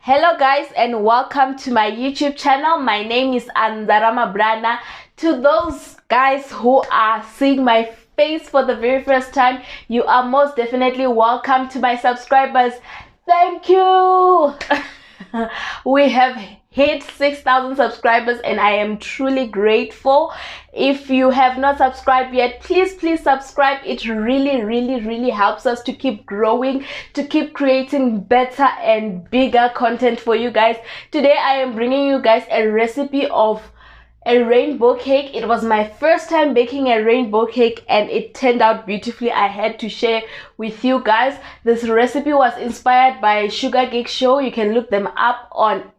Hello guys, and welcome to my YouTube channel. My name is ANZA-T. To those guys who are seeing my face for the very first time, you are most definitely welcome. To my subscribers, thank you. We have hit 6,000 subscribers and I am truly grateful. If you have not subscribed yet, please subscribe. It really helps us to keep growing, to keep creating better and bigger content for you guys. Today I am bringing you guys a recipe of a rainbow cake. It was my first time baking a rainbow cake and it turned out beautifully. I had to share with you guys. This recipe was inspired by Sugar Cake Show. You can look them up on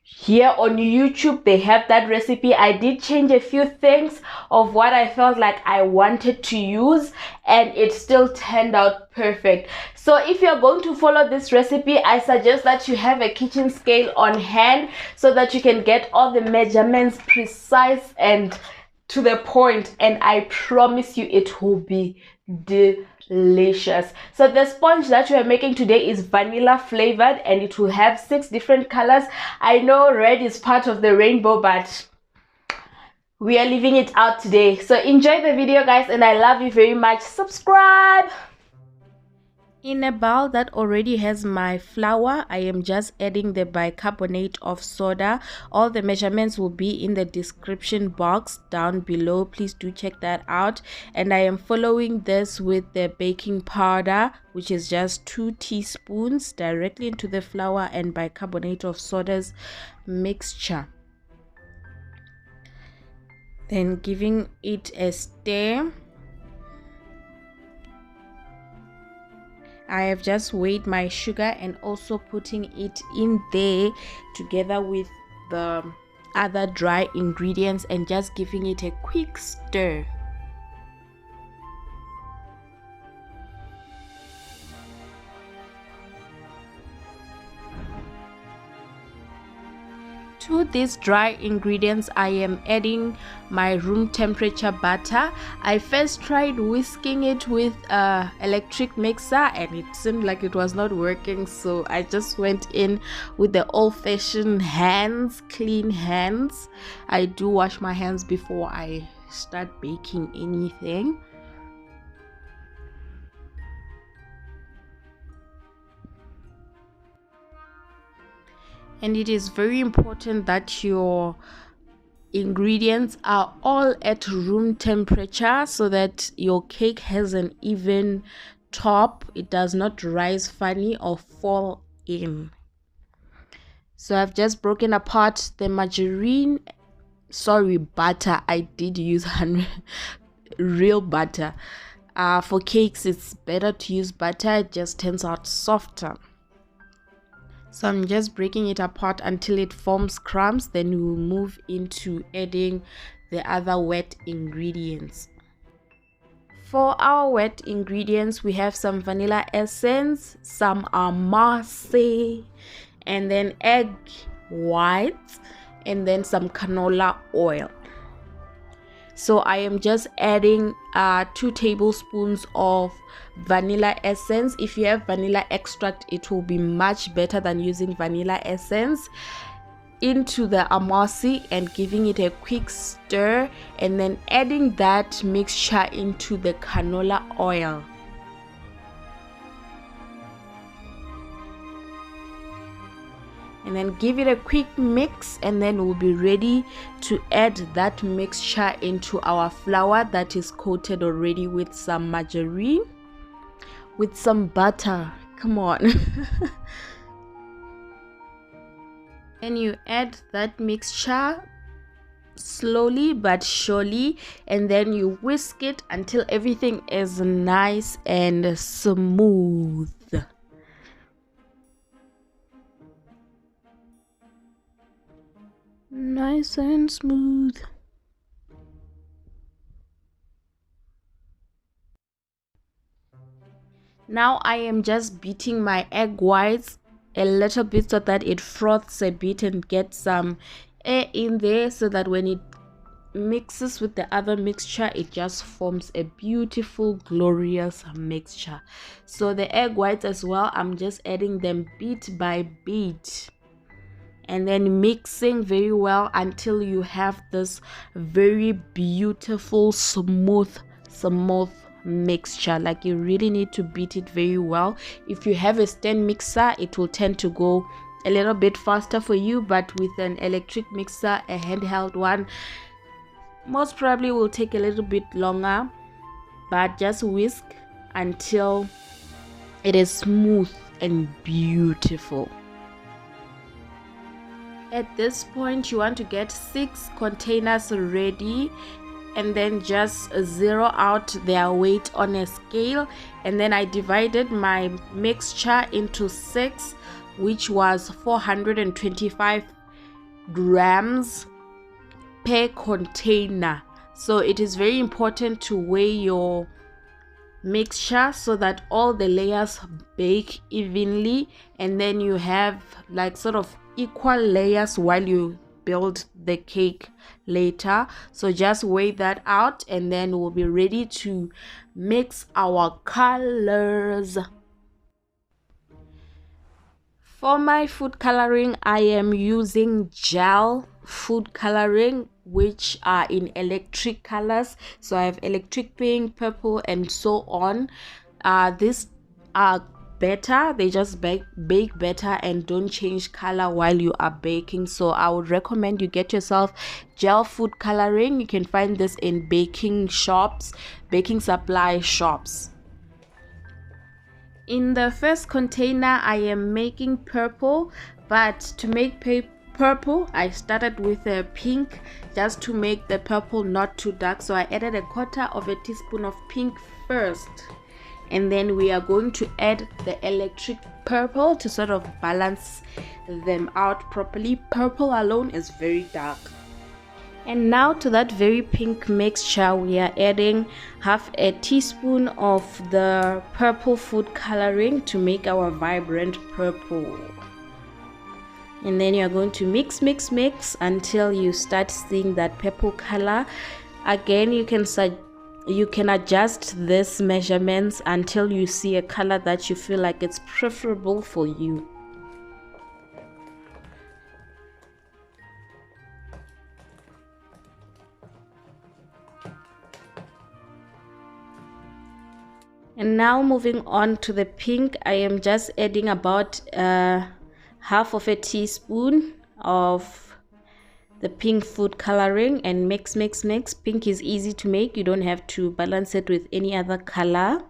here on YouTube. They have that recipe. I did change a few things of what I felt like I wanted to use and it still turned out perfect. So if you're going to follow this recipe, I suggest that you have a kitchen scale on hand so that you can get all the measurements precise and to the point, and I promise you it will be delicious. So the sponge that we are making today is vanilla flavored and it will have 6 different colors. I know red is part of the rainbow, but we are leaving it out today. So enjoy the video guys, and I love you very much. Subscribe. In a bowl that already has my flour, I am just adding the bicarbonate of soda. All the measurements will be in the description box down below. Please do check that out. And I am following this with the baking powder, which is just 2 teaspoons directly into the flour and bicarbonate of soda's mixture. Then giving it a stir. I have just weighed my sugar and also putting it in there together with the other dry ingredients and just giving it a quick stir. To these dry ingredients, I am adding my room temperature butter. I first tried whisking it with an electric mixer and it seemed like it was not working, so I just went in with the old-fashioned hands, clean hands. I do wash my hands before I start baking anything. And it is very important that your ingredients are all at room temperature so that your cake has an even top. It does not rise funny or fall in. So I've just broken apart the butter. I did use real butter. For cakes, it's better to use butter. It just turns out softer. So I'm just breaking it apart until it forms crumbs. Then we will move into adding the other wet ingredients. For our wet ingredients, we have some vanilla essence, some Amasi, and then egg whites, and then some canola oil. So I am just adding 2 tablespoons of vanilla essence. If you have vanilla extract, it will be much better than using vanilla essence, into the Amasi and giving it a quick stir, and then adding that mixture into the canola oil. And then give it a quick mix, and then we'll be ready to add that mixture into our flour that is coated already with some margarine, with some butter. Come on. And you add that mixture slowly but surely, and then you whisk it until everything is nice and smooth. Nice and smooth. Now I am just beating my egg whites a little bit so that it froths a bit and gets some air in there, so that when it mixes with the other mixture, it just forms a beautiful, glorious mixture. So the egg whites as well, I'm just adding them bit by bit. and then mixing very well until you have this very beautiful smooth mixture. Like, you really need to beat it very well. If you have a stand mixer, it will tend to go a little bit faster for you, but with an electric mixer, a handheld one, most probably will take a little bit longer. But just whisk until it is smooth and beautiful. At this point, you want to get 6 containers ready, and then just zero out their weight on a scale. And then I divided my mixture into 6, which was 425 grams per container. So it is very important to weigh your mixture so that all the layers bake evenly, and then you have like sort of equal layers while you build the cake later. So just weigh that out, and then we'll be ready to mix our colors. For my food coloring, I am using gel food coloring, which are in electric colors. So I have electric pink, purple, and so on. These are better, they just bake better and don't change color while you are baking. So I would recommend you get yourself gel food coloring. You can find this in baking shops, baking supply shops. In the first container, I am making purple, but to make purple, I started with a pink just to make the purple not too dark. So I added 1/4 teaspoon of pink first, and then we are going to add the electric purple to sort of balance them out properly. Purple alone is very dark. And now to that very pink mixture, we are adding 1/2 teaspoon of the purple food coloring to make our vibrant purple. And then you're going to mix until you start seeing that purple color. Again, you can adjust these measurements until you see a color that you feel like it's preferable for you. And now moving on to the pink, I am just adding about 1/2 teaspoon of the pink food coloring and mix. Pink is easy to make, you don't have to balance it with any other color.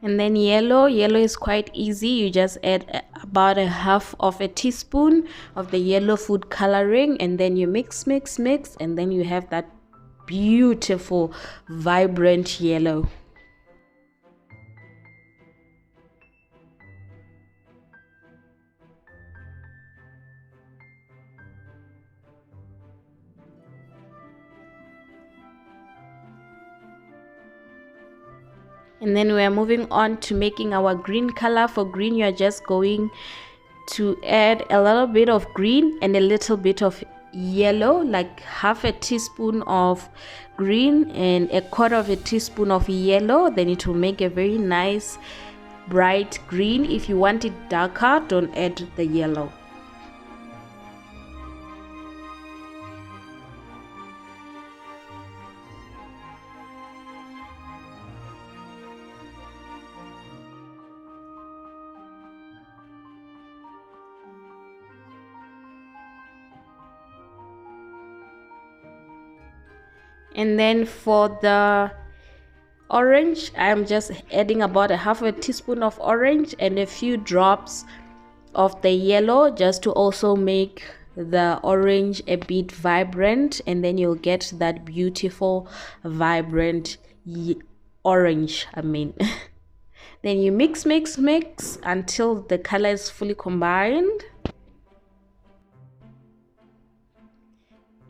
And then yellow is quite easy, you just add about 1/2 teaspoon of the yellow food coloring, and then you mix, and then you have that beautiful vibrant yellow. And then we are moving on to making our green color. For green, you are just going to add a little bit of green and a little bit of yellow, like 1/2 teaspoon of green and 1/4 teaspoon of yellow. Then it will make a very nice bright green. If you want it darker, don't add the yellow. And then for the orange, I'm just adding about 1/2 teaspoon of orange and a few drops of the yellow, just to also make the orange a bit vibrant, and then you'll get that beautiful vibrant orange, Then you mix until the color is fully combined.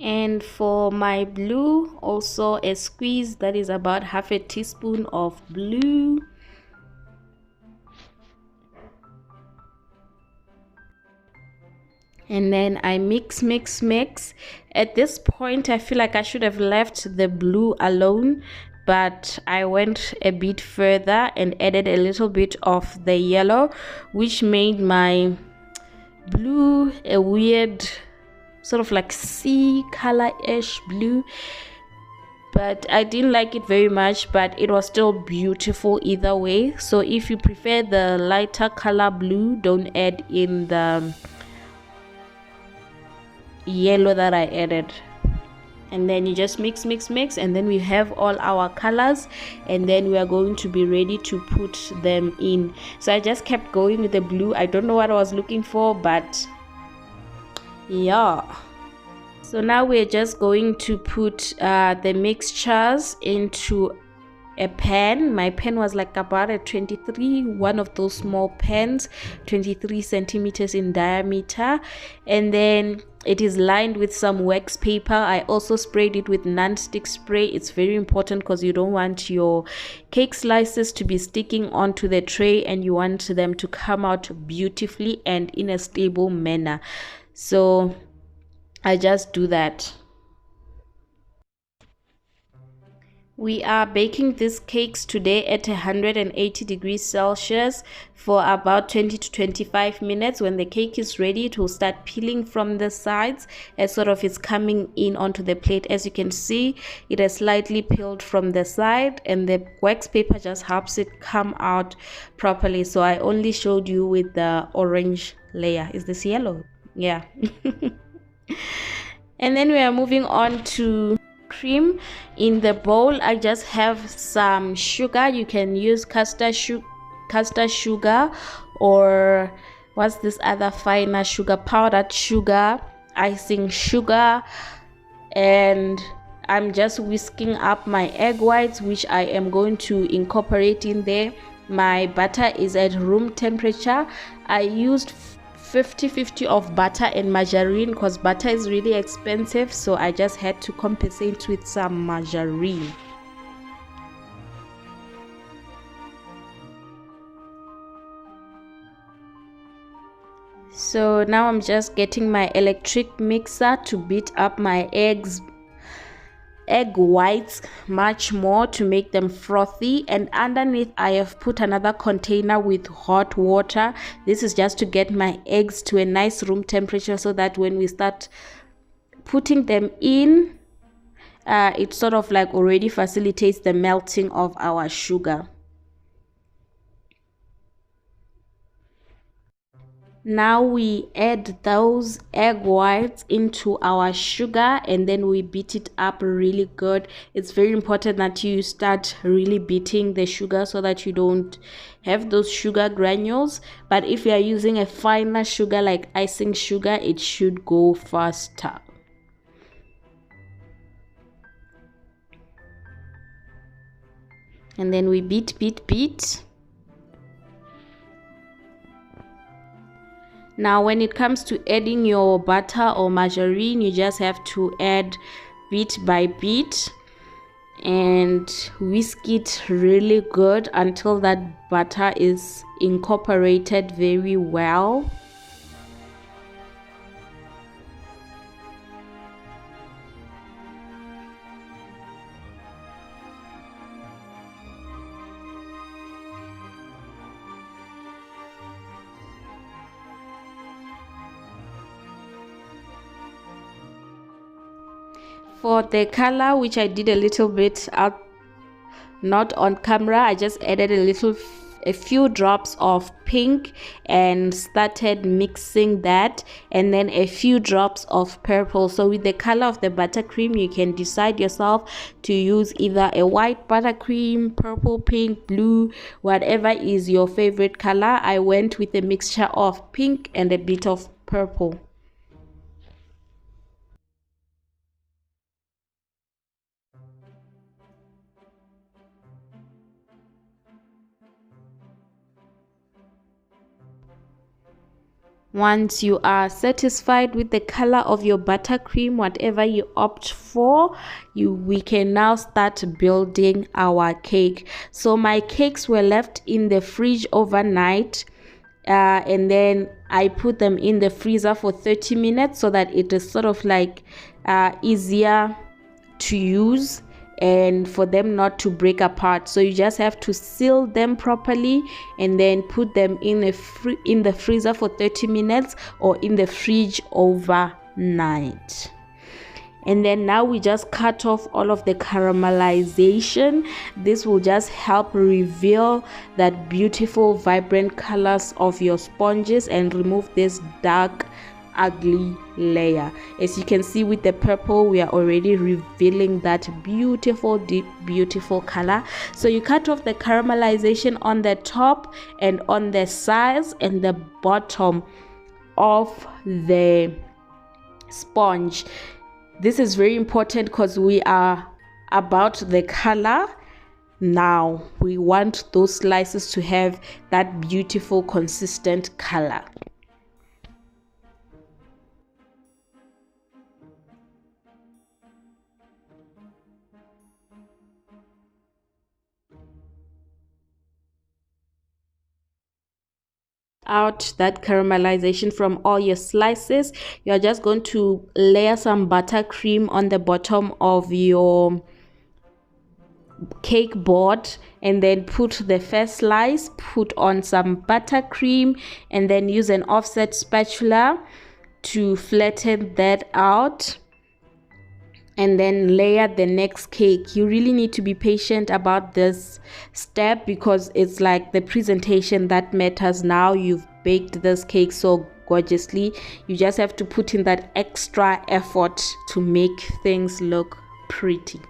And for my blue, also a squeeze, that is about 1/2 teaspoon of blue. And then I mix. At this point, I feel like I should have left the blue alone, but I went a bit further and added a little bit of the yellow, which made my blue a weird sort of like sea color-ish blue. But I didn't like it very much, but it was still beautiful either way. So if you prefer the lighter color blue, don't add in the yellow that I added. And then you just mix, and then we have all our colors, and then we are going to be ready to put them in. So I just kept going with the blue. I don't know what I was looking for, but yeah. So now we're just going to put the mixtures into a pan. My pan was like about a 23, one of those small pans, 23 centimeters in diameter, and then it is lined with some wax paper. I also sprayed it with non-stick spray. It's very important because you don't want your cake slices to be sticking onto the tray, and you want them to come out beautifully and in a stable manner. So I just do that. We are baking these cakes today at 180 degrees Celsius for about 20 to 25 minutes. When the cake is ready, it will start peeling from the sides as sort of it's coming in onto the plate. As you can see, it has slightly peeled from the side, and the wax paper just helps it come out properly. So I only showed you with the orange layer. Is this yellow? Yeah. And then we are moving on to cream. In the bowl, I just have some sugar. You can use Castor sugar, or what's this other finer sugar, powdered sugar, icing sugar, and I'm just whisking up my egg whites, which I am going to incorporate in there. My butter is at room temperature. I used 50-50 of butter and margarine because butter is really expensive, so I just had to compensate with some margarine. So now I'm just getting my electric mixer to beat up my egg whites much more to make them frothy, and underneath I have put another container with hot water. This is just to get my eggs to a nice room temperature, so that when we start putting them in, it sort of like already facilitates the melting of our sugar. Now we add those egg whites into our sugar, and then we beat it up really good. It's very important that you start really beating the sugar so that you don't have those sugar granules. But if you are using a finer sugar like icing sugar, it should go faster. And then we beat. Now when it comes to adding your butter or margarine, you just have to add bit by bit and whisk it really good until that butter is incorporated very well. For the color, which I did a little bit out, not on camera, I just added a few drops of pink and started mixing that, and then a few drops of purple. So with the color of the buttercream, you can decide yourself to use either a white buttercream, purple, pink, blue, whatever is your favorite color. I went with a mixture of pink and a bit of purple. Once you are satisfied with the color of your buttercream, whatever you opt for, we can now start building our cake. So my cakes were left in the fridge overnight, and then I put them in the freezer for 30 minutes so that it is sort of like easier to use. and for them not to break apart. So you just have to seal them properly and then put them in the freezer for 30 minutes or in the fridge overnight. And then now we just cut off all of the caramelization. This will just help reveal that beautiful vibrant colors of your sponges and remove this dark ugly layer. As you can see with the purple, we are already revealing that beautiful deep beautiful color. So you cut off the caramelization on the top and on the sides and the bottom of the sponge. This is very important because we are about the color now. We want those slices to have that beautiful consistent color. Out that caramelization from all your slices, you're just going to layer some buttercream on the bottom of your cake board, and then put the first slice, put on some buttercream, and then use an offset spatula to flatten that out, and then layer the next cake. You really need to be patient about this step because it's like the presentation that matters. Now you've baked this cake so gorgeously, you just have to put in that extra effort to make things look pretty.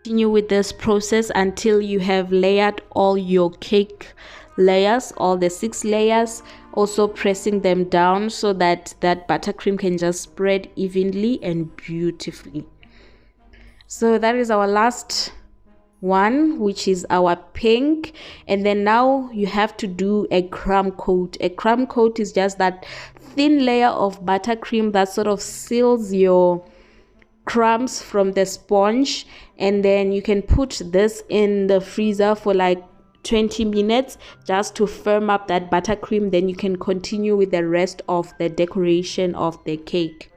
Continue with this process until you have layered all your cake layers, all the 6 layers, also pressing them down so that that buttercream can just spread evenly and beautifully. So that is our last one, which is our pink. And then now you have to do a crumb coat. A crumb coat is just that thin layer of buttercream that sort of seals your crumbs from the sponge, and then you can put this in the freezer for like 20 minutes just to firm up that buttercream. Then you can continue with the rest of the decoration of the cake.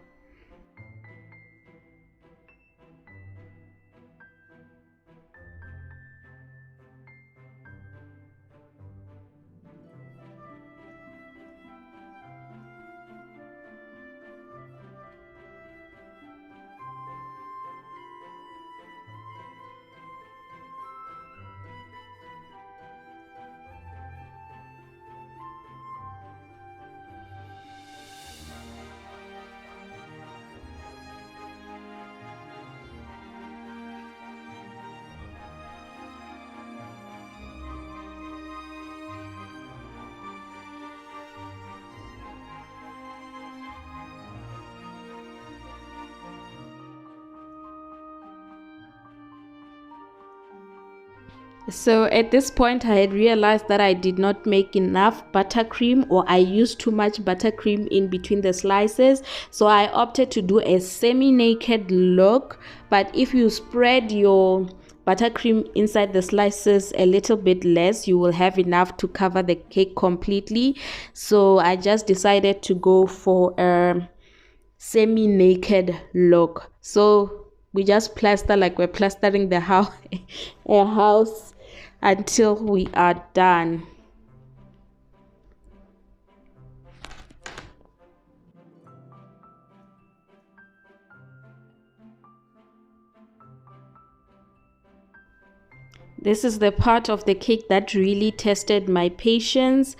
So at this point I had realized that I did not make enough buttercream, or I used too much buttercream in between the slices, so I opted to do a semi-naked look. But if you spread your buttercream inside the slices a little bit less, you will have enough to cover the cake completely. So I just decided to go for a semi-naked look. So we just plaster like we're plastering the house a house until we are done. This is the part of the cake that really tested my patience.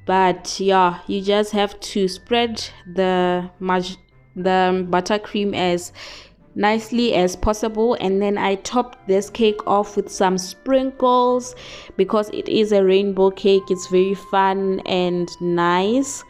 But yeah, you just have to spread the buttercream as nicely as possible, and then I topped this cake off with some sprinkles because it is a rainbow cake. It's very fun and nice.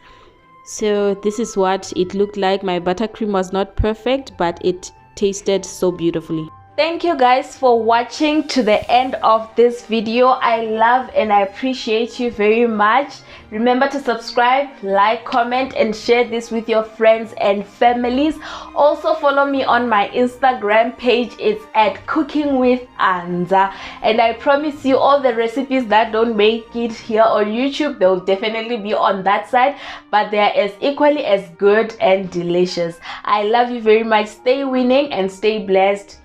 So this is what it looked like. My buttercream was not perfect, but it tasted so beautifully. Thank you guys for watching to the end of this video. I love and I appreciate you very much. Remember to subscribe, like, comment, and share this with your friends and families. Also follow me on my Instagram page. It's at Cooking with ANZA. And I promise you, all the recipes that don't make it here on YouTube, they'll definitely be on that side, but they're as equally as good and delicious. I love you very much. Stay winning and stay blessed.